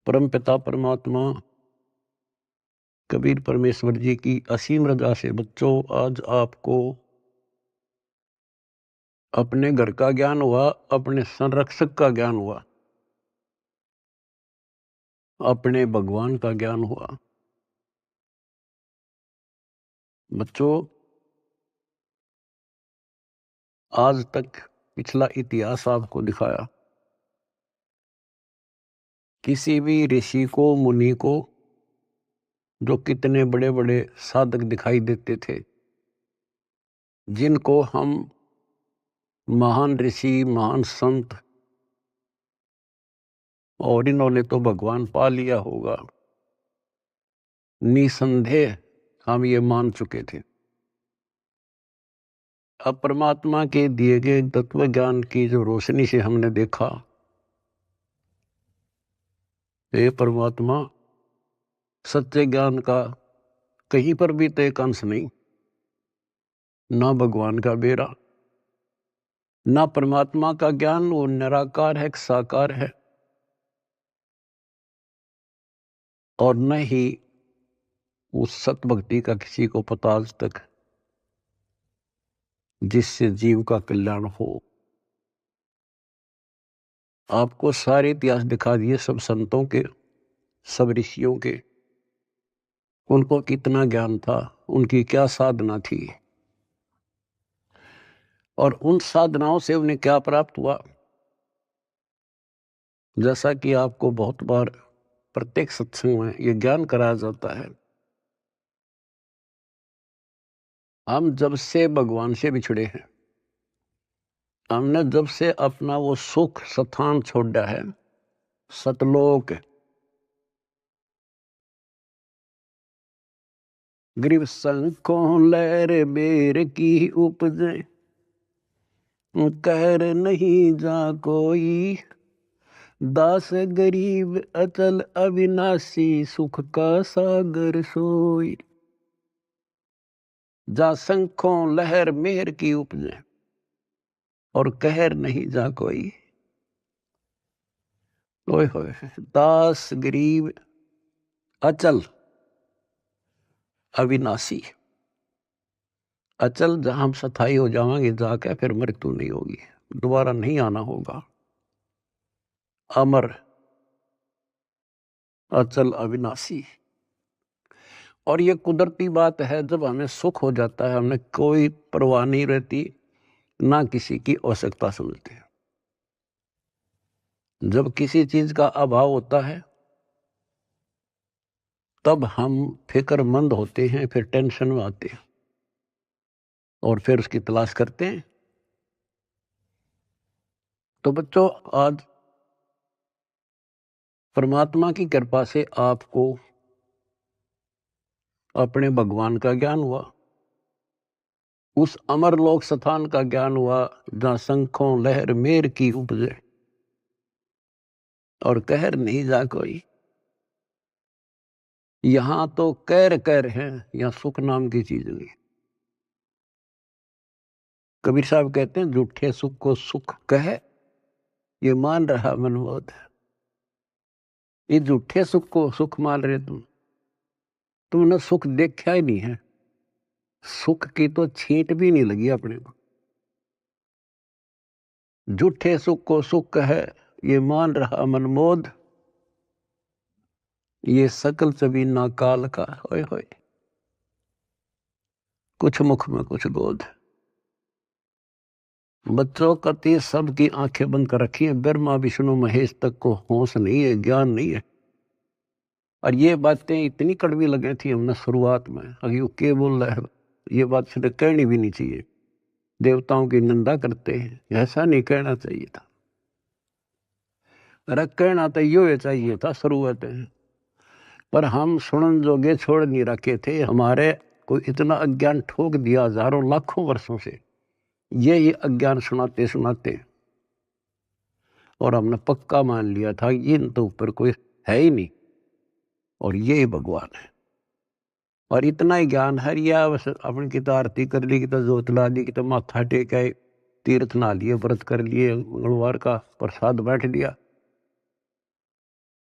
परम पिता परमात्मा कबीर परमेश्वर जी की असीम रजा से बच्चों आज आपको अपने घर का ज्ञान हुआ, अपने संरक्षक का ज्ञान हुआ, अपने भगवान का ज्ञान हुआ। बच्चों आज तक पिछला इतिहास आपको दिखाया, किसी भी ऋषि को मुनि को जो कितने बड़े बड़े साधक दिखाई देते थे, जिनको हम महान ऋषि महान संत और इन्होंने तो भगवान पा लिया होगा, निसंदेह हम ये मान चुके थे। अब परमात्मा के दिए गए तत्व ज्ञान की जो रोशनी से हमने देखा, ये परमात्मा सत्य ज्ञान का कहीं पर भी तो एक अंश नहीं, ना भगवान का बेरा, ना परमात्मा का ज्ञान वो निराकार है, साकार है, और न ही उस सत भक्ति का किसी को पता आज तक जिससे जीव का कल्याण हो। आपको सारे इतिहास दिखा दिए, सब संतों के, सब ऋषियों के, उनको कितना ज्ञान था, उनकी क्या साधना थी और उन साधनाओं से उन्हें क्या प्राप्त हुआ। जैसा कि आपको बहुत बार प्रत्येक सत्संग में ये ज्ञान कराया जाता है, हम जब से भगवान से बिछड़े हैं, हमने जब से अपना वो सुख स्थान छोड़ा है, सतलोक, ग्रीव संकों लहर बेर की उपजे, कहर नहीं जा कोई, दास गरीब अचल अविनाशी, सुख का सागर सोई। जा संखों लहर मेहर की उपजे और कहर नहीं जा कोई। ओए होए, दास गरीब अचल अविनाशी, अचल जहां हम स्थायी हो जाएंगे जाके फिर मृत्यु नहीं होगी, दोबारा नहीं आना होगा। अमर अचल अविनाशी, और ये कुदरती बात है, जब हमें सुख हो जाता है हमें कोई परवाह नहीं रहती, ना किसी की आवश्यकता समझते। जब किसी चीज का अभाव होता है तब हम फिक्रमंद होते हैं, फिर टेंशन में आते हैं और फिर उसकी तलाश करते हैं। तो बच्चों आज परमात्मा की कृपा से आपको अपने भगवान का ज्ञान हुआ, उस अमर लोक स्थान का ज्ञान हुआ जहां शंखों लहर मेर की उपजे और कहर नहीं जा कोई। यहां तो कहर कहर है, यहां सुख नाम की चीज नहीं। कबीर साहब कहते हैं झूठे सुख को सुख कहे, ये मान रहा मनमोद। ये झूठे सुख को सुख मान रहे तुमने सुख देखा ही नहीं है, सुख की तो छींट भी नहीं लगी अपने को। झूठे सुख को सुख है ये मान रहा मनमोद, ये सकल चबी ना काल का। होए होए, कुछ मुख में कुछ गोद। बच्चों कति सबकी आंखें बंद कर रखी है, ब्रह्मा विष्णु महेश तक को होश नहीं है, ज्ञान नहीं है। और ये बातें इतनी कड़वी लगी थी हमने शुरुआत में, अभी के बोल रहा है, ये बात सीधे कहनी भी नहीं चाहिए, देवताओं की निंदा करते हैं, ऐसा नहीं कहना चाहिए था। अरे कहना तो यो चाहिए था शुरुआत में, पर हम सुनन जोगे छोड़ नहीं रखे थे। हमारे को इतना अज्ञान ठोक दिया हजारों लाखों वर्षों से, ये अज्ञान सुनाते सुनाते, और हमने पक्का मान लिया था इन तो ऊपर कोई है ही नहीं और ये भगवान है। और इतना ही ज्ञान है, या बस अपनी की तो आरती कर ली, की तो जोत ला दी, की तो माथा टेका, तीर्थ ना लिए, व्रत कर लिए, मंगलवार का प्रसाद बैठ लिया,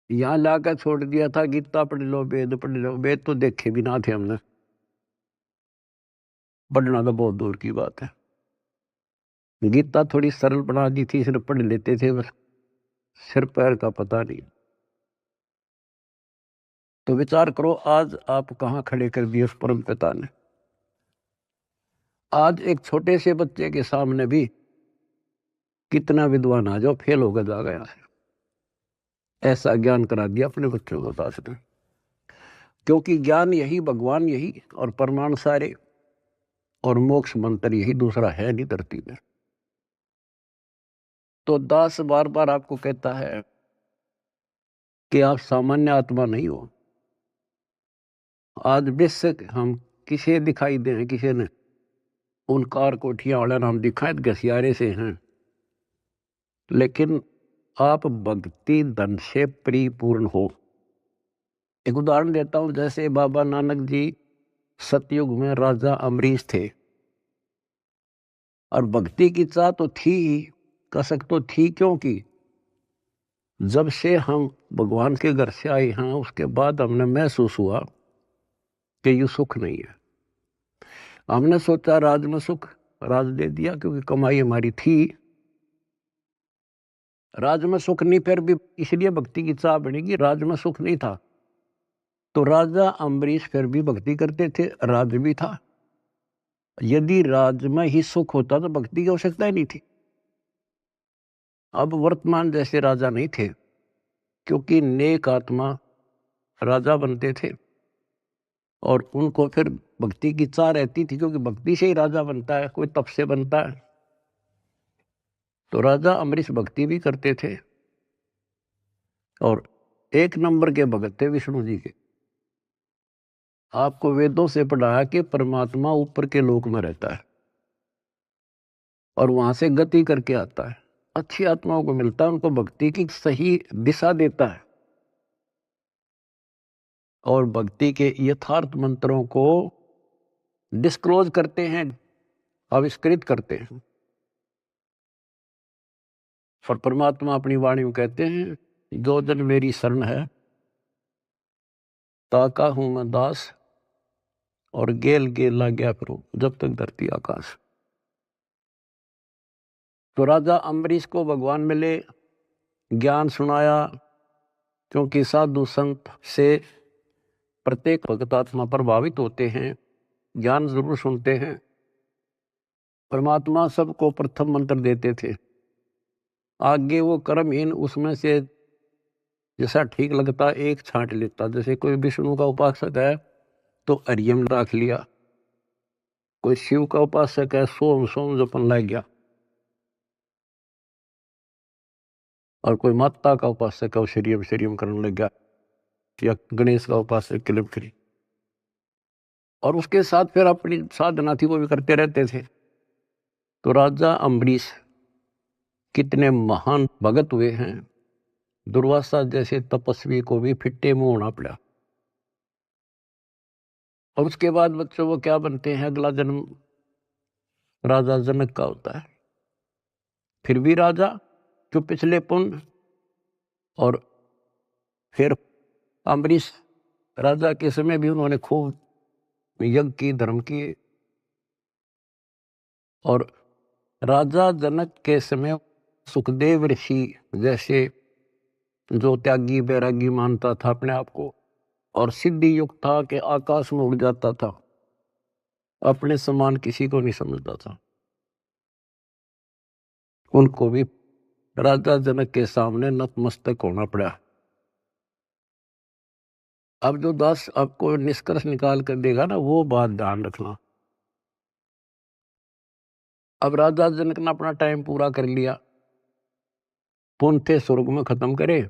यहाँ लाकर छोड़ दिया था गीता पढ़ लो, वेद पढ़ लो। वेद तो देखे भी ना थे हमने, पढ़ना तो बहुत दूर की बात है। गीता थोड़ी सरल बना दी थी, सिर्फ पढ़ लेते थे बस, सिर पैर का पता नहीं। तो विचार करो आज आप कहाँ खड़े कर दिए उस परम पिता ने। आज एक छोटे से बच्चे के सामने भी कितना विद्वान आ जाओ फेल होकर जा गया है, ऐसा ज्ञान करा दिया अपने बच्चों को पास ने। क्योंकि ज्ञान यही, भगवान यही, और परमाणु सारे, और मोक्ष मंत्र यही, दूसरा है नहीं धरती में। तो दास बार बार आपको कहता है कि आप सामान्य आत्मा नहीं हो। आज बेशक हम किसे दिखाई दे, किसी ने उन कार कोठियां वाले नाम दिखाए घसियारे से हैं, लेकिन आप भक्ति धन से परिपूर्ण हो। एक उदाहरण देता हूं, जैसे बाबा नानक जी सतयुग में राजा अमरीश थे, और भक्ति की चाह तो थी ही, कसक तो थी, क्योंकि जब से हम भगवान के घर से आए हैं उसके बाद हमने महसूस हुआ कि ये सुख नहीं है। हमने सोचा राज में सुख, राज दे दिया क्योंकि कमाई हमारी थी, राज में सुख नहीं, फिर भी इसलिए भक्ति की चाह बनेगी, राज में सुख नहीं था। तो राजा अम्बरीश फिर भी भक्ति करते थे, राज भी था। यदि राज में ही सुख होता तो भक्ति की आवश्यकता ही नहीं थी। अब वर्तमान जैसे राजा नहीं थे, क्योंकि नेक आत्मा राजा बनते थे और उनको फिर भक्ति की चाह रहती थी, क्योंकि भक्ति से ही राजा बनता है, कोई तप से बनता है। तो राजा अम्बरीश भक्ति भी करते थे और एक नंबर के भगत थे विष्णु जी के। आपको वेदों से पढ़ाया कि परमात्मा ऊपर के लोक में रहता है और वहां से गति करके आता है, अच्छी आत्माओं को मिलता है, उनको भक्ति की सही दिशा देता है और भक्ति के यथार्थ मंत्रों को डिस्क्लोज करते हैं, आविष्कृत करते हैं। और परमात्मा अपनी वाणी में कहते हैं, जो जन मेरी शरण है ताका हूं मैं दास, और गेल गेला गया फिरूं जब तक धरती आकाश। तो राजा अम्बरीश को भगवान मिले, ज्ञान सुनाया, क्योंकि साधु संत से प्रत्येक भक्त आत्मा प्रभावित होते हैं, ज्ञान जरूर सुनते हैं। परमात्मा सबको प्रथम मंत्र देते थे, आगे वो कर्महीन उसमें से जैसा ठीक लगता एक छांट लेता। जैसे कोई विष्णु का उपासक है तो हरियम रख लिया, कोई शिव का उपासक है सोम सोम जपन लग गया, और कोई माता का उपासक है वो श्रीयम श्रीयम करने लग गया, या गणेश का उपासक क्लिम करी, और उसके साथ फिर अपनी साधना थी वो भी करते रहते थे। तो राजा अम्बरीश कितने महान भगत हुए हैं, दुर्वासा जैसे तपस्वी को भी फिट्टे मुंह होना पड़ा। और उसके बाद बच्चों वो क्या बनते हैं, अगला जन्म राजा जनक का होता है, फिर भी राजा जो पिछले पुण्य, और फिर अम्बरीश राजा के समय भी उन्होंने खूब यज्ञ की, धर्म किए, और राजा जनक के समय सुखदेव ऋषि जैसे जो त्यागी बैरागी मानता था अपने आप को और सिद्धि युक्त था कि आकाश में उड़ जाता था, अपने समान किसी को नहीं समझता था, उनको भी राजा जनक के सामने नतमस्तक होना पड़ा। अब जो दास आपको निष्कर्ष निकाल कर देगा ना, वो बात ध्यान रखना। अब राजा जनक ने अपना टाइम पूरा कर लिया, पुण्य थे स्वर्ग में खत्म करे,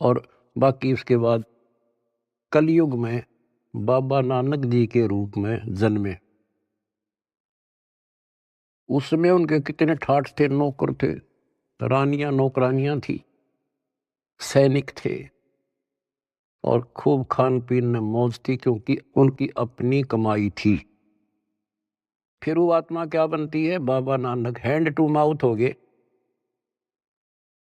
और बाकी उसके बाद कलयुग में बाबा नानक जी के रूप में जन्मे। उसमें उनके कितने ठाठ थे, नौकर थे, रानियां नौकरानियां थी, सैनिक थे, और खूब खान पीन में मौज थी, क्योंकि उनकी अपनी कमाई थी। फिर वो आत्मा क्या बनती है, Baba Nanak hand to mouth हो गए,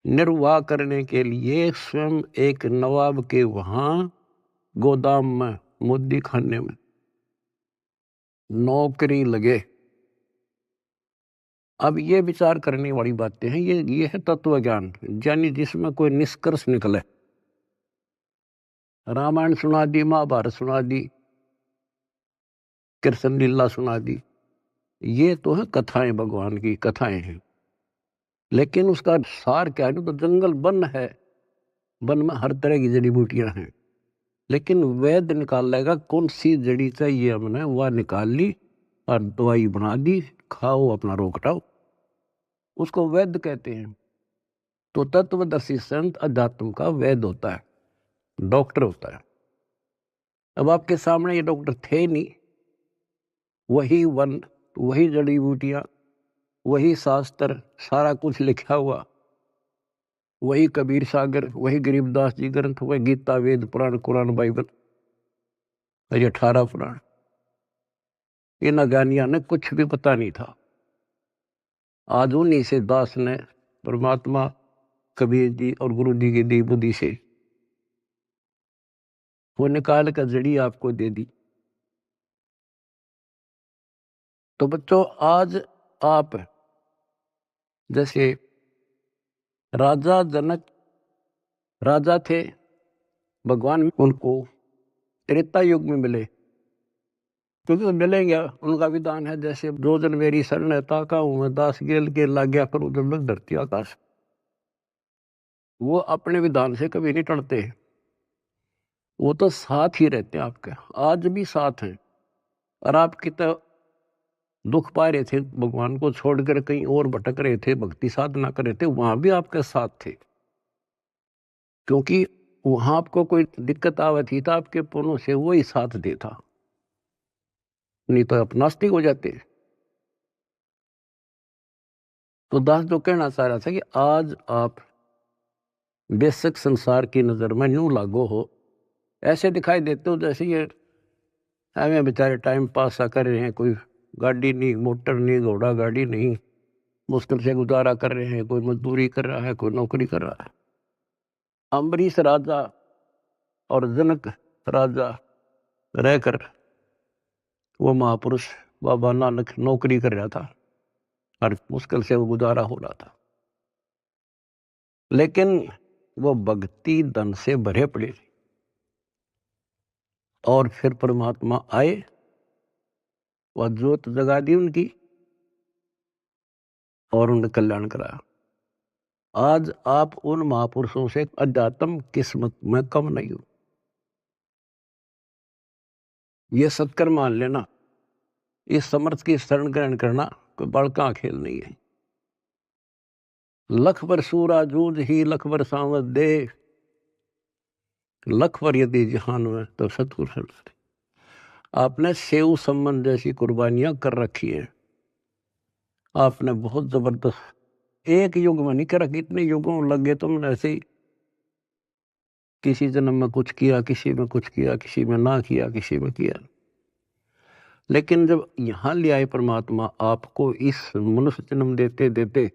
निर्वाह करने के लिए स्वयं एक नवाब के वहां गोदाम में, मुद्दी खाने में नौकरी लगे। अब ये विचार करने वाली बातें हैं, ये है तत्व ज्ञान, यानी जिसमें कोई निष्कर्ष निकले। रामायण सुना दी, महाभारत सुना दी, कृष्ण लीला सुना दी, ये तो है कथाएं, भगवान की कथाएं हैं। लेकिन उसका सार क्या है? तो जंगल वन है, वन में हर तरह की जड़ी बूटियां हैं, लेकिन वैद्य निकाल लेगा कौन सी जड़ी चाहिए हमने, वह निकाल ली और दवाई बना दी, खाओ अपना रोग हटाओ, उसको वैद्य कहते हैं। तो तत्वदर्शी संत अध्यात्म का वैद्य होता है, डॉक्टर होता है। अब आपके सामने ये डॉक्टर थे नहीं, वही वन, वही जड़ी बूटियां, वही शास्त्र, सारा कुछ लिखा हुआ, वही कबीर सागर, वही गरीबदास जी ग्रंथ, वही गीता, वेद, पुराण, कुरान, बाइबल, ये 18 पुराण। इन अज्ञानियों ने कुछ भी पता नहीं था। आज उन्हीं से दास ने परमात्मा, कबीर जी और गुरु जी की दी बुद्धि से वो निकाल कर जड़ी आपको दे दी। तो बच्चों, आज आप जैसे राजा जनक राजा थे, भगवान उनको त्रेता युग में मिले, क्योंकि वो मिलेंगे, उनका विधान है जैसे दो जन मेरी शरण है, ताका हूं मैं दास गेल के लाग गया करूं जब लग धरती आकाश। वो अपने विधान से कभी नहीं टलते, वो तो साथ ही रहते हैं आपके, आज भी साथ हैं। और आप कितना दुख पा रहे थे, भगवान को छोड़कर कहीं और भटक रहे थे, भक्ति साधना कर रहे थे, वहां भी आपके साथ थे, क्योंकि वहां आपको कोई दिक्कत आवे थी तो आपके पुण्यों से वो ही साथ देता, नहीं तो आप नास्तिक हो जाते। तो दास जो कहना चाह रहा था कि आज आप बेशक संसार की नजर में यूं लागो हो, ऐसे दिखाई देते हो जैसे ये हमें बेचारे टाइम पास सा कर रहे हैं, कोई गाड़ी नहीं, मोटर नहीं, घोड़ा गाड़ी नहीं, मुश्किल से गुजारा कर रहे हैं, कोई मजदूरी कर रहा है, कोई नौकरी कर रहा है। अम्बरीश राजा और जनक राजा रहकर वो महापुरुष बाबा नानक नौकरी कर रहा था और मुश्किल से वो गुजारा हो रहा था, लेकिन वो भक्ति धन से भरे पड़े। और फिर परमात्मा आए, वह ज्योत जगा दी उनकी और उनका कल्याण कराया। आज आप उन महापुरुषों से अध्यात्म किस्मत में कम नहीं हो, ये सत्कर मान लेना। इस समर्थ की शरण ग्रहण करना कोई बड़का खेल नहीं है। लख बर सूरा जूझ ही लख बर सांवत दे, लख बर यदि जहान में तो सतगुरु शरण। आपने सेव संबंध जैसी कुर्बानियां कर रखी है, आपने बहुत जबरदस्त, एक युग में नहीं करा, कितने युगों लगे तुमने ऐसे ही, किसी जन्म में कुछ किया, किसी में कुछ किया, किसी में ना किया, किसी में किया। लेकिन जब यहां ले आए परमात्मा आपको इस मनुष्य जन्म देते देते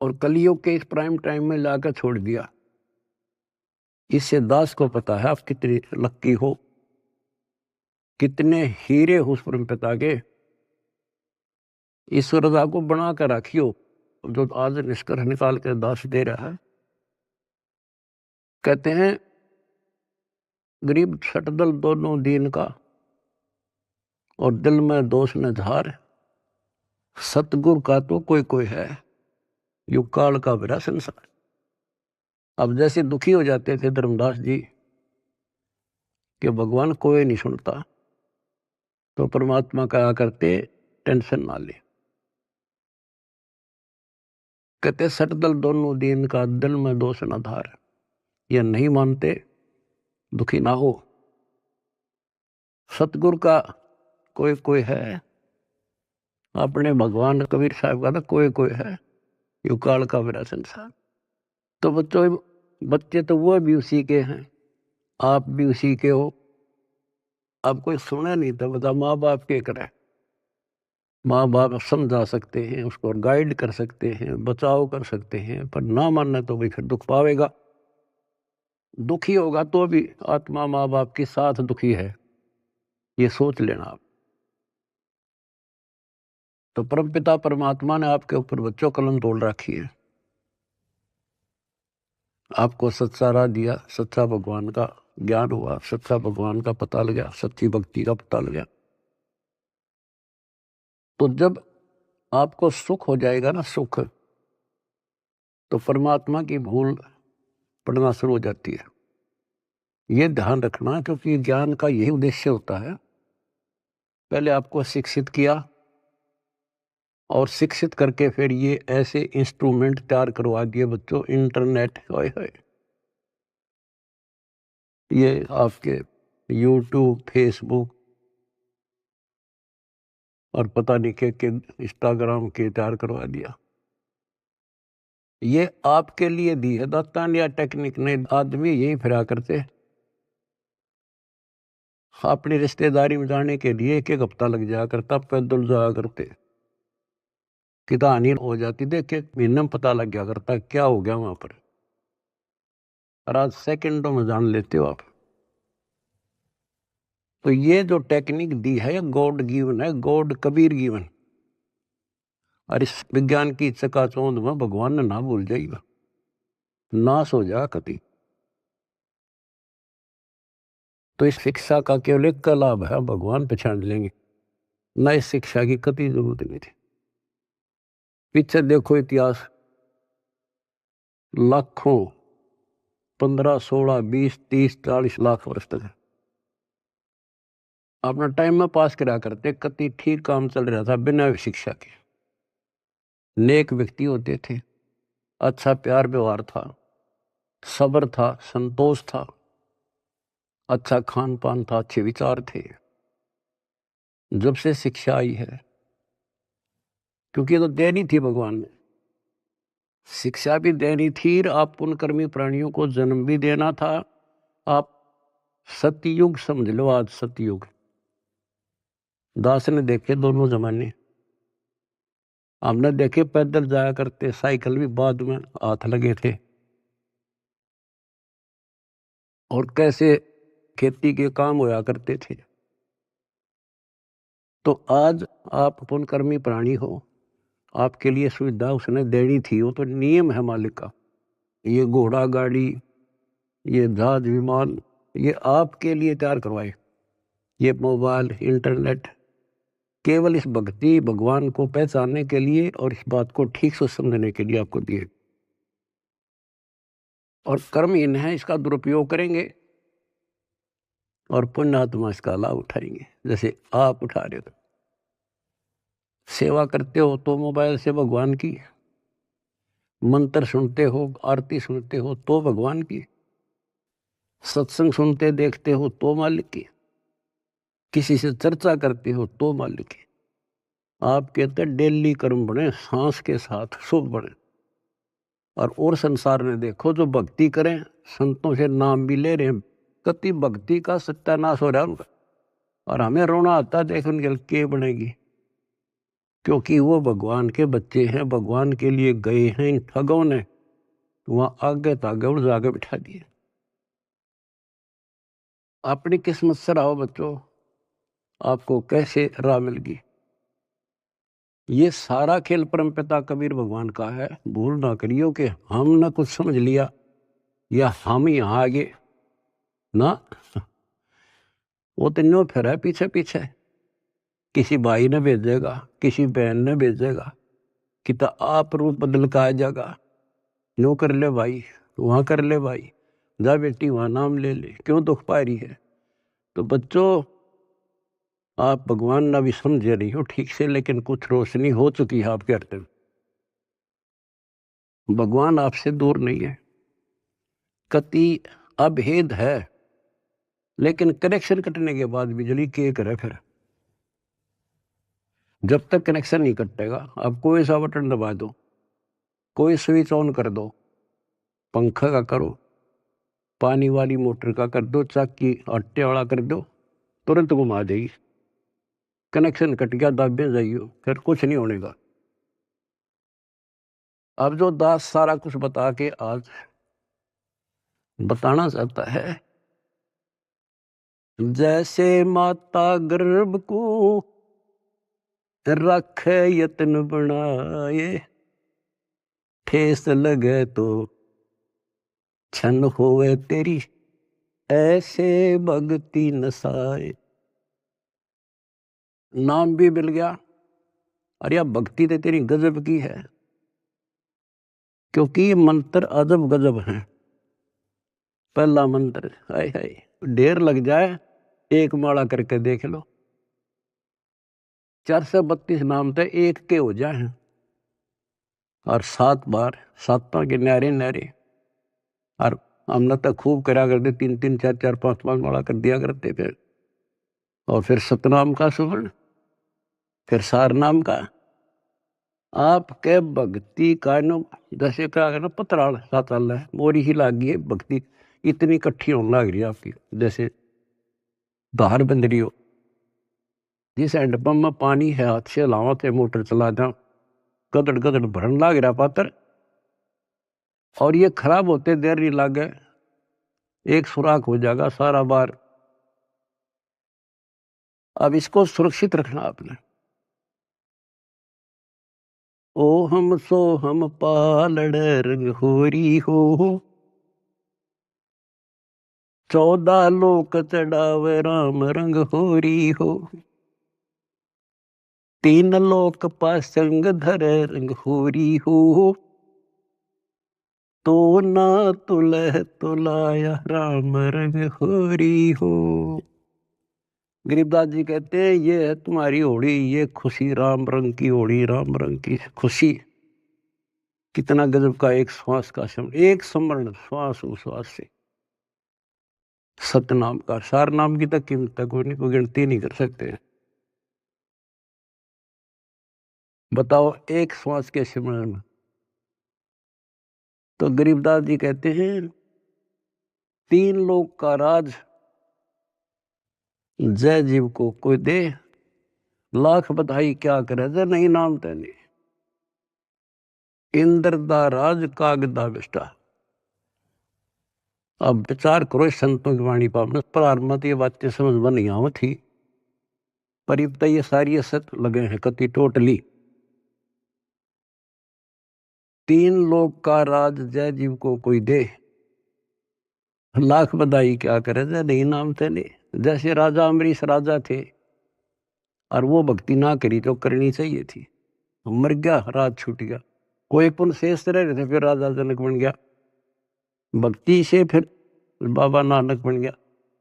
और कलियुग के इस प्राइम टाइम में लाकर छोड़ दिया, इससे दास को पता है आप कितनी लक्की हो, कितने हीरे हो उस परम पिता के। ईश्वर रजा को बना कर रखियो, जो आज निष्कर्ष निकाल कर दास दे रहा है। कहते हैं गरीब छटदल दोनों दीन का और दिल में दोष न धार, सतगुरु का तो कोई कोई है, युग काल का बिरा संसार। अब जैसे दुखी हो जाते थे धर्मदास जी कि भगवान कोई नहीं सुनता, तो परमात्मा कहा करते टेंशन ना ले। कहते सटदल दोनों दीन का दिल में दोष न धार, ये नहीं मानते, दुखी ना हो। सतगुरु का कोई कोई है, अपने भगवान कबीर साहब का तो कोई कोई है, युग काल का बिरा संसार। तो बच्चों, बच्चे तो वो भी उसी के हैं, आप भी उसी के हो। अब कोई सुने नहीं तो बता माँ बाप के करे। माँ बाप समझा सकते हैं, उसको गाइड कर सकते हैं, बचाव कर सकते हैं, पर ना मानना तो भाई फिर दुख पावेगा। दुखी होगा तो भी आत्मा माँ बाप के साथ दुखी है, ये सोच लेना आप। तो परमपिता परमात्मा ने आपके ऊपर बच्चों कलम तोड़ रखी है, आपको सच्चा राह दिया, सच्चा भगवान का ज्ञान हुआ, सच्चा भगवान का पता लगा, सच्ची भक्ति का पता लगा। तो जब आपको सुख हो जाएगा ना, सुख, तो परमात्मा की भूल पड़ना शुरू हो जाती है। ये ध्यान रखना, क्योंकि ज्ञान का यही उद्देश्य होता है। पहले आपको शिक्षित किया और शिक्षित करके फिर ये ऐसे इंस्ट्रूमेंट तैयार करवा दिए बच्चों, इंटरनेट, हाय हाय, ये आपके यूट्यूब, फेसबुक और पता नहीं के इंस्टाग्राम के तैयार करवा दिया। ये आपके लिए दी है दातान या टेक्निक ने। आदमी यही फिरा करते अपनी रिश्तेदारी में जाने के लिए एक एक हफ्ता लग जाया करता, पैदल जाया करते, कि कहानी हो जाती, देख एक महीने में पता लग गया करता क्या हो गया वहां पर। और आज सेकंडों में जान लेते हो आप। तो ये जो टेक्निक दी है, गॉड गिवन है, गॉड कबीर गिवन। और इस विज्ञान की चकाचौंध में भगवान ने ना भूल जाएगा, नाश हो जा कति। तो इस शिक्षा का केवल एक का लाभ है, भगवान पहचान लेंगे, ना इस शिक्षा की कति जरूरत नहीं थी। पीछे देखो इतिहास, लाखों, 15, 16, 20, 30, 40 लाख वर्ष तक अपना टाइम में पास करा करते, कति ठीक काम चल रहा था बिना शिक्षा के। नेक व्यक्ति होते थे, अच्छा प्यार व्यवहार था, सब्र था, संतोष था, अच्छा खान पान था, अच्छे विचार थे। जब से शिक्षा आई है, क्योंकि ये तो देनी थी भगवान ने, शिक्षा भी देनी थी, आप पुण्यकर्मी प्राणियों को जन्म भी देना था। आप सतयुग समझ लो, आज सतयुग। दास ने देखे दोनों जमाने, हमने देखे पैदल जाया करते, साइकिल भी बाद में हाथ लगे थे, और कैसे खेती के काम होया करते थे। तो आज आप पुण्यकर्मी प्राणी हो, आपके लिए सुविधा उसने देनी थी, वो तो नियम है मालिक का। ये घोड़ा गाड़ी, ये जहाज विमान, ये आपके लिए तैयार करवाए। ये मोबाइल, इंटरनेट, केवल इस भक्ति भगवान को पहचानने के लिए और इस बात को ठीक से समझने के लिए आपको दिए। और कर्महीन है, इसका दुरुपयोग करेंगे और पुण्यात्मा इसका लाभ उठाएंगे, जैसे आप उठा रहे हो। सेवा करते हो तो मोबाइल से भगवान की, मंत्र सुनते हो, आरती सुनते हो तो भगवान की, सत्संग सुनते देखते हो तो मालिक की, किसी से चर्चा करते हो तो मालिक की। आप कहते डेली कर्म बने, सांस के साथ शुभ बने। और संसार में देखो, जो भक्ति करें, संतों से नाम भी ले रहे हैं, कति भक्ति का सत्यानाश हो रहा है उनका। और हमें रोना आता देख उनके के बनेगी, क्योंकि वो भगवान के बच्चे हैं, भगवान के लिए गए हैं। इन ठगों ने वहां आगे तागे और जागे बिठा दिए। अपनी किस्मत से रहो बच्चों, आपको कैसे राह मिलेगी। ये सारा खेल परमपिता कबीर भगवान का है। भूल ना करियो कि हमने कुछ समझ लिया या हम यहाँ आगे ना, वो तो न्यों फिर है पीछे पीछे। किसी भाई ने भेजेगा, किसी बहन ने भेजेगा कि तो आप रूप बदल का आ जाएगा, नो कर ले भाई, वहां कर ले भाई, जा बेटी वहां नाम ले ले, क्यों दुख पा रही है। तो बच्चों, आप भगवान ना भी समझ रही हो ठीक से, लेकिन कुछ रोशनी हो चुकी है आपके हृदय में। भगवान आपसे दूर नहीं है, कति अभेद है, लेकिन कनेक्शन कटने के बाद बिजली के करे फिर। जब तक कनेक्शन नहीं कटेगा, आप कोई सा बटन दबा दो, कोई स्विच ऑन कर दो, पंखा का करो, पानी वाली मोटर का कर दो, चक्की आटे वाला कर दो, तुरंत घुमा देगी। कनेक्शन कट गया, दाबे जाइयो, फिर कुछ नहीं होने का। अब जो दास सारा कुछ बता के आज बताना चाहता है, जैसे माता गर्भ को रखे यत्न बनाए, ठेस लगे तो छन होवे तेरी, ऐसे भक्ति नसाए। नाम भी मिल गया, अरे यार भक्ति तो तेरी गजब की है, क्योंकि ये मंत्र अजब गजब है। पहला मंत्र, हाय हाय, ढेर लग जाए एक माला करके देख लो, 432 नाम तो एक के हो जाए, और 7 बार 7 के न्यारे न्यारे। और हमने तो खूब करा करते, 3-3 4-4 5-5 माला कर दिया करते फिर। और फिर सतनाम का सुवर्ण, फिर सारनाम का। आपके भक्ति का नो जैसे क्या कहना, पतराल सा चल रहा है, मोरी ही लागी है भक्ति, इतनी इकट्ठी होने लग रही है आपकी, जैसे धार बंद रही हो। जिस हैंडपंप में पानी है, हाथ से लावा थे, मोटर चला जाओ, गदड़ गदड़ भरन लाग रहा पात्र, और ये खराब होते देर नहीं लागे, एक सुराख हो जाएगा सारा बार। अब इसको सुरक्षित रखना आपने। ओ हम सो हम पालड़ रंग होरी हो, 14 लोक चढ़ावे राम रंग होरी हो, 3 लोक पासंग धरे रंग होरी हो, तो ना तुलह तुलाया राम रंग होरी हो। गरीबदास जी कहते हैं, ये है तुम्हारी होड़ी, ये खुशी राम रंग की होड़ी, राम रंग की खुशी। कितना गजब का एक श्वास का शब्द, एक स्मरण श्वास उश्वास से। सतनाम का, सार नाम की तक कीमत कोई नहीं, कोई गिनती नहीं कर सकते। बताओ एक श्वास के स्मरण में। तो गरीबदास जी कहते हैं, 3 लोक का राज जय जीव को कोई दे, लाख बधाई क्या करे, जय नहीं नाम तेने, इंद्र दा राज कागदा बिष्टा। अब विचार करो संतों की वाणी पर, प्रारंभ में ये बातें समझ में नहीं आव थी, पर अब तो ये सारी असत लगे हैं कति टोटली। 3 लोक का राज जय जीव को कोई दे, लाख बधाई क्या करे, जय नहीं नाम तेने। जैसे राजा अमरीश राजा थे, और वो भक्ति ना करी जो करनी चाहिए थी, मर गया, राज छूट गया। कोई पुण्य शेष रहे थे, फिर राजा जनक बन गया, भक्ति से फिर बाबा नानक बन गया।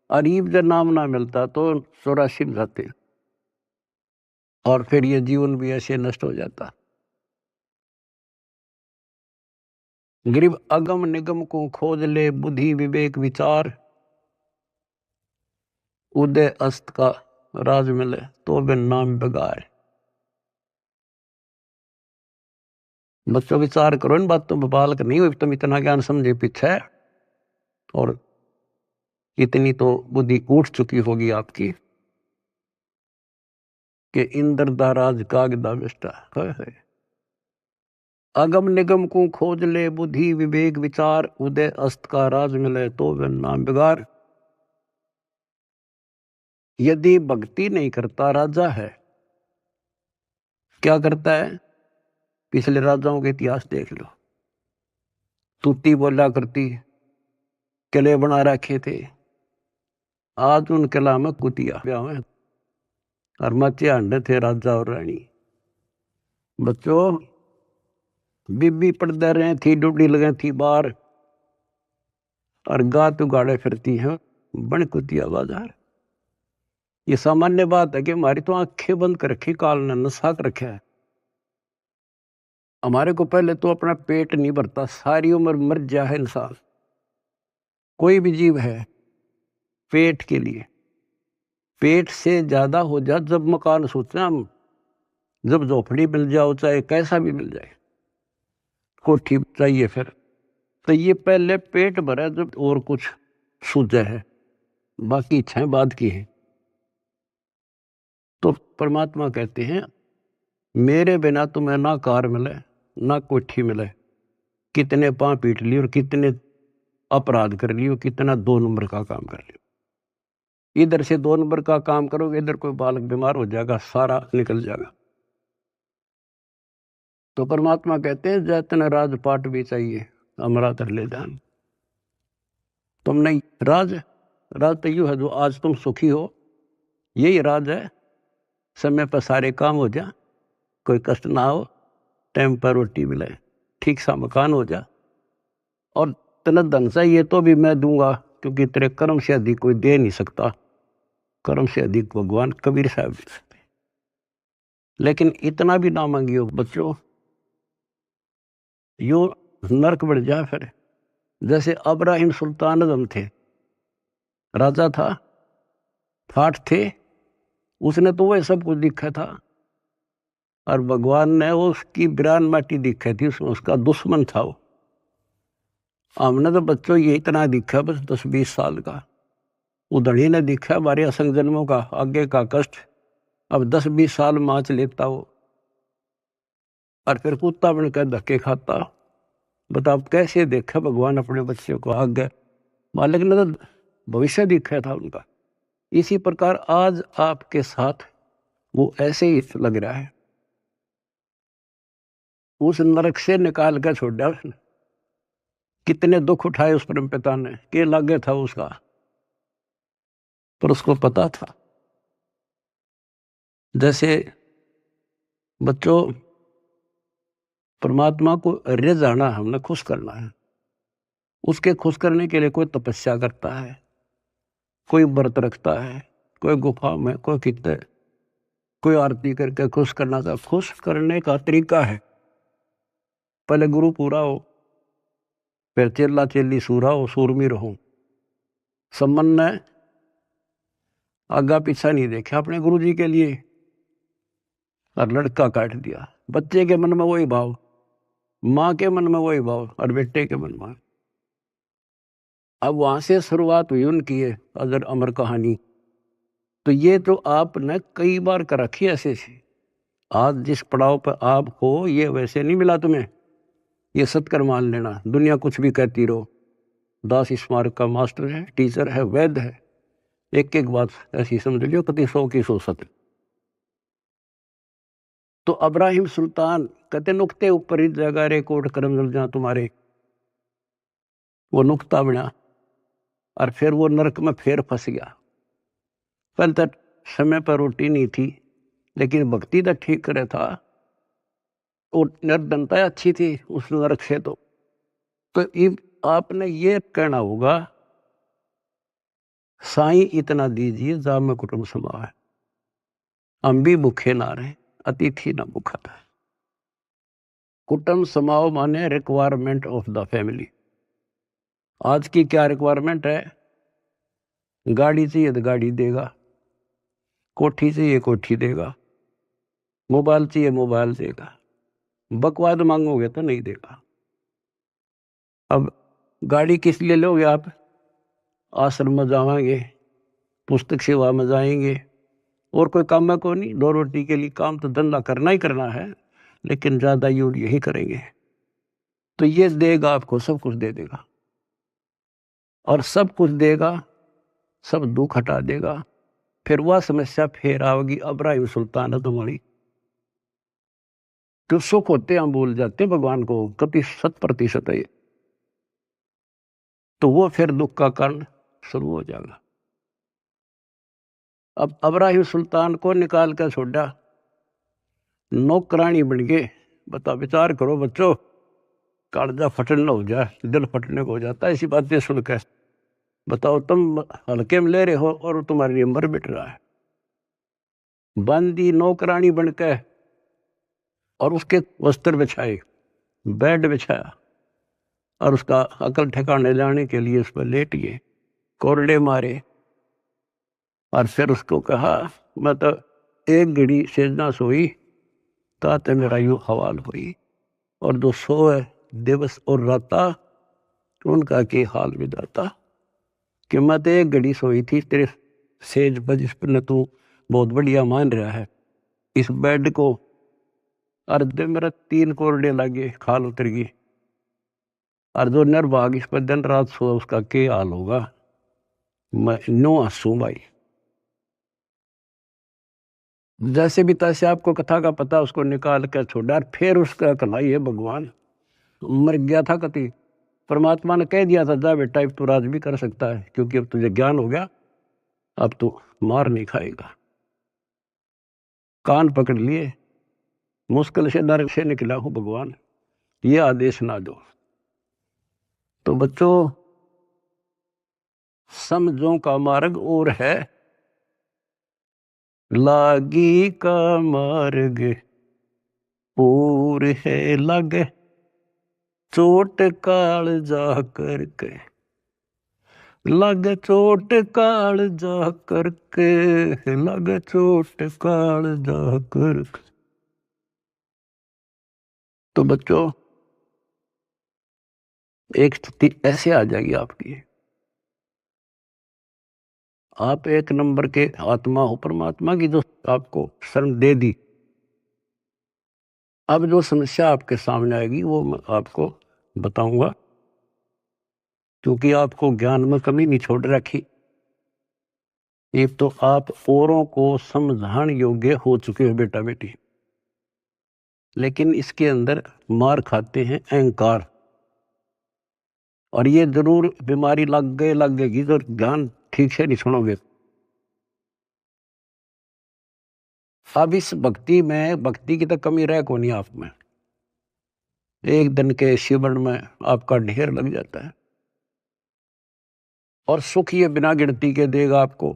अरीब जब नाम ना मिलता तो 84 में जाते, और फिर ये जीवन भी ऐसे नष्ट हो जाता। गरीब अगम निगम को खोज ले, बुद्धि विवेक विचार, उदय अस्त का राज मिले, तो बिन नाम बेगार। बच्चों विचार करो इन बातों पर, बालक नहीं हुई तुम इतना ज्ञान समझे पीछे, और इतनी तो बुद्धि उठ चुकी होगी आपकी कि इंद्र दा राज कागदा बिष्टा। अगम निगम को खोज ले, बुद्धि विवेक विचार, उदय अस्त का राज मिले, तो बिन नाम बेगार। यदि भक्ति नहीं करता राजा है, क्या करता है? पिछले राजाओं के इतिहास देख लो, तूती बोला करती, किले बना रखे थे, आज उन किला में कुतिया ब्याह, और मचे अंडे थे राजा और रानी। बच्चों बीबी पड़दे रहे थी, डुडी लगे थी बाहर, और गात उगाड़े फिरती हैं बन कुतिया बाजार। ये सामान्य बात है कि हमारी तो आंखें बंद कर रखी, काल ने नशा कर रखा है। हमारे को पहले तो अपना पेट नहीं भरता, सारी उम्र मर जा है इंसान, कोई भी जीव है, पेट के लिए। पेट से ज्यादा हो जा जब मकान सोचना हम, जब झोपड़ी मिल जाओ, चाहे कैसा भी मिल जाए, कोठी चाहिए फिर, तो ये पहले पेट भरा जब और कुछ सूझे है, बाकी इच्छाएं बाद की है। तो परमात्मा कहते हैं मेरे बिना तुम्हें ना कार मिले ना कोठी मिले, कितने पांव पीट लिए और कितने अपराध कर लिए, कितना 2 नंबर का काम कर लिया। इधर से 2 नंबर का काम करोगे, इधर कोई बालक बीमार हो जाएगा, सारा निकल जाएगा। तो परमात्मा कहते हैं जैतन राजपाट भी चाहिए हमारा तर ले जान। तुम नहीं राज तो यू है जो आज तुम सुखी हो, यही राज है। समय पर सारे काम हो जा, कोई कष्ट ना हो, टाइम पर रोटी मिले, ठीक सा मकान हो जा, और तेना धन चाहिए तो भी मैं दूंगा, क्योंकि तेरे कर्म से अधिक कोई दे नहीं सकता। कर्म से अधिक भगवान कबीर साहब दे सकते। लेकिन इतना भी ना मांगियो बच्चों, यो नरक बढ़ जाए फिर। जैसे अब्राहिम सुल्तान आजम थे, राजा था, ठाठ थे, उसने तो वह सब कुछ दिखा था, और भगवान ने उसकी बिरान माटी दिखी थी, उसमें उसका दुश्मन था वो। हमने तो बच्चों ये इतना दिखा बस 10-20 साल का, उधड़ी ने दिखा हमारे असंग जन्मों का आगे का कष्ट। अब 10-20 साल माच लेता वो, और फिर कुत्ता बनकर धक्के खाता। बताओ कैसे देखा भगवान अपने बच्चे को आगे, मालिक ने तो भविष्य दिखा था उनका। इसी प्रकार आज आपके साथ वो ऐसे ही लग रहा है। उस नरक से निकाल कर छोड़ दिया उसने, कितने दुख उठाए उस परम पिता ने, के लागे था उसका, पर उसको पता था। जैसे बच्चों परमात्मा को रिझाना, हमने खुश करना है। उसके खुश करने के लिए कोई तपस्या करता है, कोई व्रत रखता है, कोई गुफा में, कोई कितने, कोई आरती करके खुश करना था। खुश करने का तरीका है, पहले गुरु पूरा हो, फिर चेला चेली सूरा हो, सूरमी रहो। सम्मन ने आगा पीछा नहीं देखा अपने गुरु जी के लिए, और लड़का काट दिया। बच्चे के मन में वही भाव, माँ के मन में वही भाव, और बेटे के मन में। अब वहां से शुरुआत हुई उनकी ये अजर अमर कहानी। तो ये तो आपने कई बार कर रखी ऐसे से। आज जिस पड़ाव पर आप हो, ये वैसे नहीं मिला तुम्हें, ये सत्कर मान लेना। दुनिया कुछ भी कहती रहो, दास स्मारक का मास्टर है, टीचर है, वैद्य है, एक एक बात ऐसी समझ लियो कति 100 की 100 सत्य। तो अब्राहिम सुल्तान कहते नुक्ते ऊपर ही जगह रे कोट करम जल जा तुम्हारे, वो नुक्ता बना, और फिर वो नरक में फिर फंस गया। पहले तक समय पर रोटी नहीं थी, लेकिन भक्ति तो ठीक करे था, और निर्धनता अच्छी थी उस नरक से। तो आपने ये कहना होगा साईं इतना दीजिए जा में कुटुंब समाए, हम भी भूखे ना रहे, अतिथि ना भूखा रहे। कुटुंब समाओ माने रिक्वायरमेंट ऑफ द फैमिली। आज की क्या रिक्वायरमेंट है? गाड़ी चाहिए तो गाड़ी देगा, कोठी चाहिए कोठी देगा, मोबाइल चाहिए मोबाइल देगा, बकवाद मांगोगे तो नहीं देगा। अब गाड़ी किस लिए लोगे आप? आश्रम में जाएंगे, पुस्तक सेवा में जाएंगे, और कोई काम में को नहीं, 2 रोटी के लिए काम तो धंधा करना ही करना है, लेकिन ज्यादा यूज यही करेंगे। तो ये देगा आपको, सब कुछ दे देगा, और सब कुछ देगा, सब दुख हटा देगा। फिर वह समस्या फिर आओगी अब्राहिम सुल्तान तुम्हारी। तो सुख होते हम भूल जाते भगवान को, कति 100% है ये। तो वो फिर दुख का कारण शुरू हो जाएगा। अब अब्राहिम सुल्तान को निकाल कर छोड़ा, नौकरानी बन गए। बता विचार करो बच्चों, कालजा फटन हो जाए, दिल फटने को हो जाता है ऐसी बातें सुनकर। बताओ तुम हल्के में ले रहे हो और तुम्हारे लिए मर मिट रहा है। बंदी नौकरानी बनकर, और उसके वस्त्र बिछाए, बेड बिछाया, और उसका अकल ठिकाने लाने के लिए उस पर लेट गए, कोरडे मारे, और फिर उसको कहा मैं तो एक घड़ी सेजना सोई ताते मेरा यू हवाल हुई, और जो सोए दिवस और राता उनका के हाल विदाता। कि मैं तो एक घड़ी सोई थी तेरे सेज पर, जिस पर न तू बहुत बढ़िया मान रहा है। इस बेड को अर्धे मेरा 3 कोरडे लगे, खाल उतर गई, और जो निर्भाग इस पर दिन रात सो उसका क्या हाल होगा। मैं नो हंसू भाई। जैसे भी तैसे आपको कथा का पता, उसको निकाल कर छोड़ा, और फिर उसका कलाई है भगवान मर गया था कति। परमात्मा ने कह दिया था जा बेटा अब तू राज भी कर सकता है, क्योंकि अब तुझे ज्ञान हो गया, अब तू मार नहीं खाएगा। कान पकड़ लिए, मुश्किल से नरक से निकला हूं भगवान, ये आदेश ना दो। तो बच्चों, समझों का मार्ग और है, लागी का मार्ग और है लगे, चोट काल जा करके, लगे चोट काल जा करके, लगे चोट काल जा करके। तो बच्चों, एक स्थिति ऐसे आ जाएगी आपकी, आप एक नंबर के आत्मा हो परमात्मा की, जो आपको शरण दे दी। अब जो समस्या आपके सामने आएगी वो मैं आपको बताऊंगा, क्योंकि आपको ज्ञान में कमी नहीं छोड़ रखी। एक तो आप औरों को समझाने योग्य हो चुके हो बेटा बेटी, लेकिन इसके अंदर मार खाते हैं अहंकार, और ये जरूर बीमारी लगेगी तो ज्ञान ठीक से नहीं सुनोगे। अब इस भक्ति में, भक्ति की तो कमी रह को नहीं आप में, एक दिन के शिवन में आपका ढेर लग जाता है, और सुख ये बिना गिनती के देगा आपको।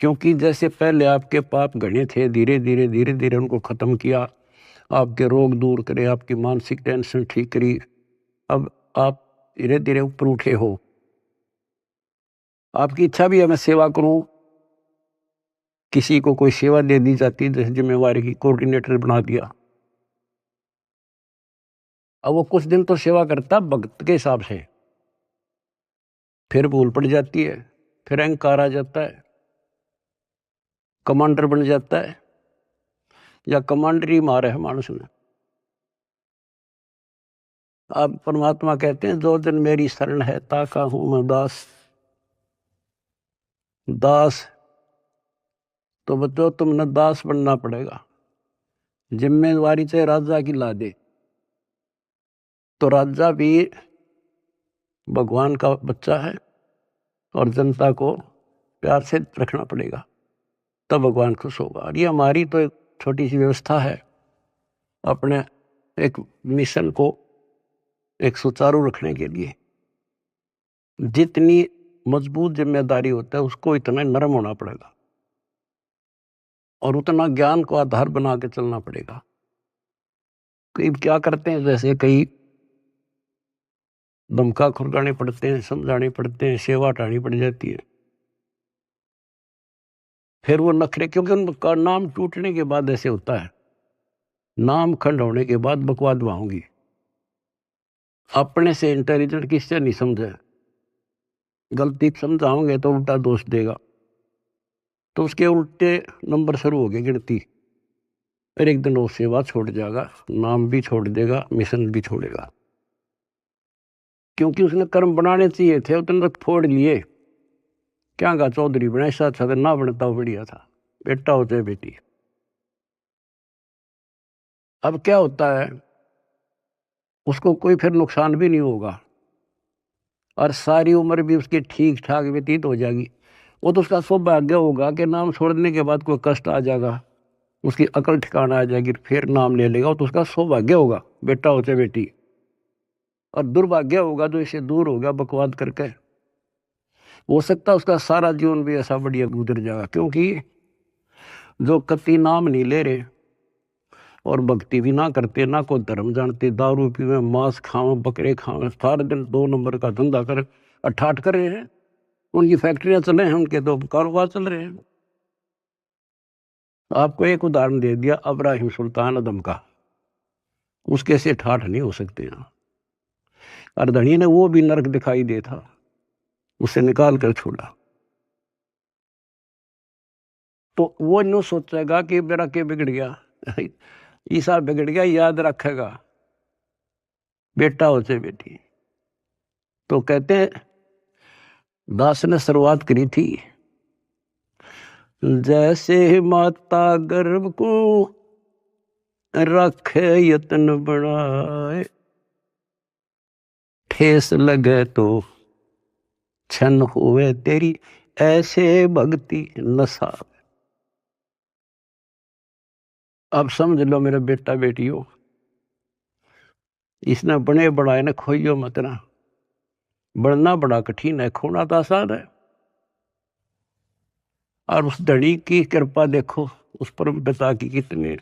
क्योंकि जैसे पहले आपके पाप घने थे, धीरे धीरे धीरे धीरे उनको खत्म किया, आपके रोग दूर करे, आपकी मानसिक टेंशन ठीक करी, अब आप धीरे धीरे ऊपर उठे हो। आपकी इच्छा भी है मैं सेवा करूं, किसी को कोई सेवा दे दी जाती है, जैसे जिम्मेवारी की कोऑर्डिनेटर बना दिया। अब वो कुछ दिन तो सेवा करता भक्त के हिसाब से, फिर भूल पड़ जाती है, फिर अहंकार आ जाता है, कमांडर बन जाता है, या कमांडर ही मारे है मानुष ने। अब परमात्मा कहते हैं जो दिन मेरी शरण है ताका हूं मैं दास। दास तो बच्चों तुमने दास बनना पड़ेगा। जिम्मेवारी से राजा की ला दे, तो राजा भी भगवान का बच्चा है, और जनता को प्यार से रखना पड़ेगा, तब भगवान खुश होगा। और ये हमारी तो एक छोटी सी व्यवस्था है, अपने एक मिशन को एक सुचारू रखने के लिए। जितनी मजबूत जिम्मेदारी होता है उसको इतना नरम होना पड़ेगा, और उतना ज्ञान को आधार बना के चलना पड़ेगा। कई क्या करते हैं, जैसे कई धमका खुरगाने पड़ते हैं, समझाने पड़ते हैं, सेवा हटानी पड़ जाती है, फिर वो नखरे, क्योंकि उनका नाम टूटने के बाद ऐसे होता है, नाम खंड होने के बाद बकवाद होंगी। अपने से इंटेलिजेंट किससे नहीं समझे, गलती समझाओगे तो उल्टा दोष देगा, तो उसके उल्टे नंबर शुरू हो गए गिनती। फिर एक दिन वो सेवा छोड़ जाएगा, नाम भी छोड़ देगा, मिशन भी छोड़ेगा, क्योंकि उसने कर्म बनाने चाहिए थे, उतने तक फोड़ लिए। क्या कहा चौधरी बना, ऐसा अच्छा था ना बनता बढ़िया था, बेटा हो चाहे बेटी। अब क्या होता है, उसको कोई फिर नुकसान भी नहीं होगा, और सारी उम्र भी उसकी ठीक ठाक व्यतीत हो जाएगी। वो तो उसका सौभाग्य होगा कि नाम छोड़ने के बाद कोई कष्ट आ जाएगा, उसकी अकल ठिकाना आ जाएगी, फिर नाम ले लेगा, तो उसका सौभाग्य होगा, बेटा हो चाहे बेटी। और दुर्भाग्य होगा जो इसे दूर हो गया बकवाद करके, हो सकता है उसका सारा जीवन भी ऐसा बढ़िया गुजर जाएगा। क्योंकि जो कति नाम नहीं ले रहे और भक्ति भी ना करते, ना कोई धर्म जानते, दारू पीवे, मांस खाओ, बकरे खाओ, सारे दिन 2 नंबर का धंधा कर अठाठ कर रहे हैं, उनकी फैक्ट्रियां चल रहे हैं, उनके तो कारोबार चल रहे हैं। आपको एक उदाहरण दे दिया, अब्राहिम सुल्तान अदम का, उसके से ठाठ नहीं हो सकते ना। अर्धणी ने वो भी नरक दिखाई दे था, उसे निकाल कर छोड़ा। तो वो यूँ सोचेगा कि मेरा क्या बिगड़ गया ईसा बिगड़ गया, याद रखेगा बेटा हो से बेटी। तो कहते हैं दास ने शुरुआत करी थी, जैसे माता गर्भ को रखे यत्न बढ़ाए, ठेस लगे तो छन हुए तेरी, ऐसे भक्ति नशा। अब समझ लो मेरे बेटा बेटियों, इसने बने बढ़ाए ने खोइयो मत ना। बढ़ना बड़ा कठिन है, खोना तो आसान है। और उस धड़ी की कृपा देखो, उस परम पिता की कितने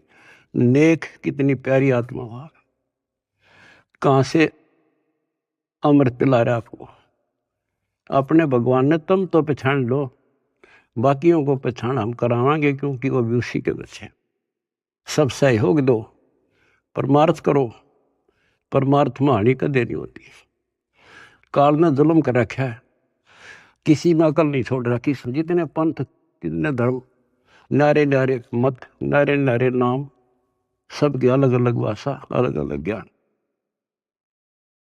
नेक, कितनी प्यारी आत्मा वहां, कहां से अमृत पिला रहा आपको। अपने भगवान ने तुम तो पहचान लो, बाकियों को पहचान हम करावांगे, क्योंकि वो भी उसी के बच्चे। सब सहयोग दो, परमार्थ करो, परमार्थ में हानि कदे नहीं होती। काल ने जुल्म कर रखा है, किसी में अकल नहीं छोड़ रखी। जितने पंथ, जितने धर्म, नारे नारे मत, नारे नारे नाम, सबकी अलग अलग भाषा, अलग अलग ज्ञान।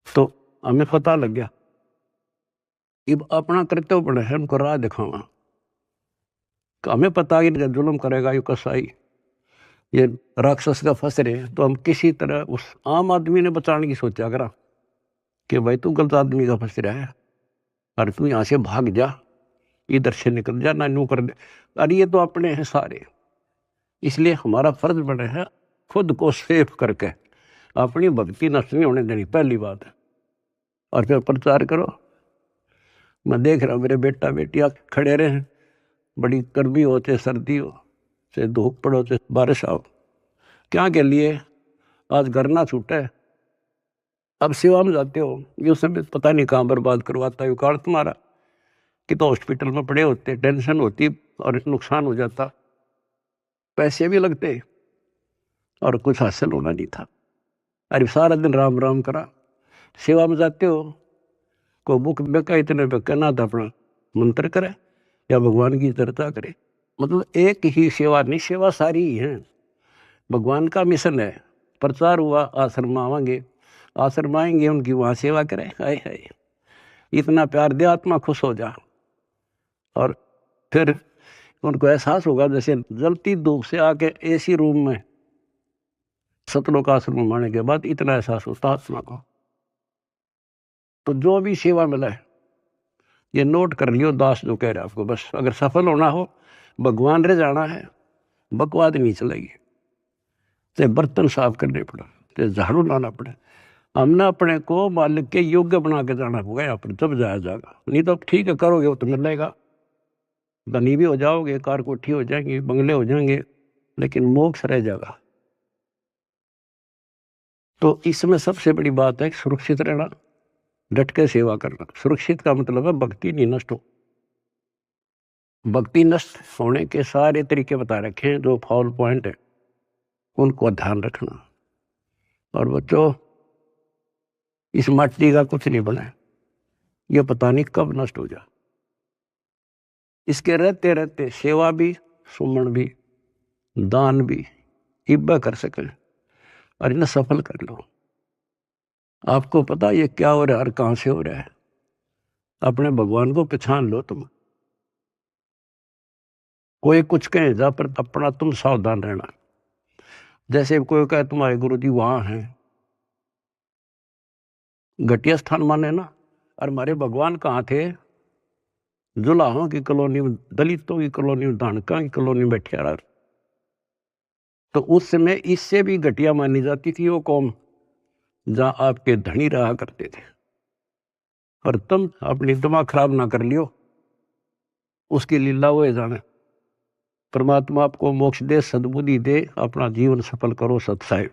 तो हमें पता लग गया, अब अपना कर्तव्य बने है उनको राह दिखावा। हमें पता ही जुल्म करेगा ये कसाई, ये राक्षस का फंस रहे, तो हम किसी तरह उस आम आदमी ने बचाने की सोचा करा कि भाई तू गलत आदमी का फंस रहा है और तू यहाँ से भाग जा, इधर से निकल जा, ना यूं कर दे। अरे ये तो अपने हैं सारे, इसलिए हमारा फर्ज बने है खुद को सेफ करके अपनी भक्ति नष्ट नहीं होने देनी, पहली बात है। और फिर प्रचार करो। मैं देख रहा हूँ मेरे बेटा बेटियां खड़े रहे हैं, बड़ी गर्मी हो चाहे सर्दी हो, चाहे धूप पड़ो चाहे बारिश आओ, क्या के लिए आज घर ना छूटे। अब सेवा में जाते हो, ये समय पता नहीं कहाँ बर्बाद करवाता है काल तुम्हारा, कि तो हॉस्पिटल में पड़े होते, टेंशन होती और नुकसान हो जाता, पैसे भी लगते और कुछ हासिल होना नहीं था। अरे सारा दिन राम राम करा। सेवा में जाते हो, को बुक बेका इतने बेका ना था, अपना मंत्र करे या भगवान की चर्चा करे। मतलब एक ही सेवा नहीं, सेवा सारी ही है। भगवान का मिशन है, प्रचार हुआ, आश्रम आवांगे, आश्रम आएंगे, उनकी वहाँ सेवा करें। हाय हाय, इतना प्यार दे, आत्मा खुश हो जा। और फिर उनको एहसास होगा जैसे जलती धूप से आके एसी रूम में सतलोक आश्रम में आने के बाद इतना एहसास होता आत्मा को। तो जो भी सेवा मिला है ये नोट कर लियो, दास जो कह रहे आपको, बस अगर सफल होना हो, भगवान रे जाना है, बकवाद नहीं चलेगी। चाहे बर्तन साफ करने पड़े, चाहे झाड़ू लाना पड़े, हमने अपने को मालिक के योग्य बना के जाना होगा यहाँ पर, जब जाया जाएगा। नहीं तो ठीक है करोगे वो तो मिलेगा, धनी भी हो जाओगे, कार कोठी हो जाएंगी, बंगले हो जाएंगे, लेकिन मोक्ष रह जाएगा। तो इसमें सबसे बड़ी बात है सुरक्षित रहना, डट के सेवा करना। सुरक्षित का मतलब है भक्ति नहीं नष्ट हो। भक्ति नष्ट होने के सारे तरीके बता रखे हैं, जो फॉल पॉइंट है उनको ध्यान रखना। और बच्चों, इस माटी का कुछ नहीं बना है, ये पता नहीं कब नष्ट हो जाए। इसके रहते रहते सेवा भी, सुमन भी, दान भी इब्बा कर सके और इन्हें सफल कर लो। आपको पता ये क्या हो रहा है और कहां से हो रहा है, अपने भगवान को पहचान लो तुम। कोई कुछ कहे जा, पर अपना तुम सावधान रहना। जैसे कोई कहे तुम्हारे गुरु जी वहां हैं, घटिया स्थान माने ना। और हमारे भगवान कहाँ थे? जुलाहों की कॉलोनी में, दलितों की कॉलोनी में, धानका की कॉलोनी में बैठे रहा। तो उस समय इससे भी घटिया मानी जाती थी वो कौम, जहां आपके धनी रहा करते थे। और तुम अपनी दिमाग खराब ना कर लियो, उसकी लीला वो है जाने। परमात्मा आपको मोक्ष दे, सद्बुद्धि दे, अपना जीवन सफल करो। सत्साई।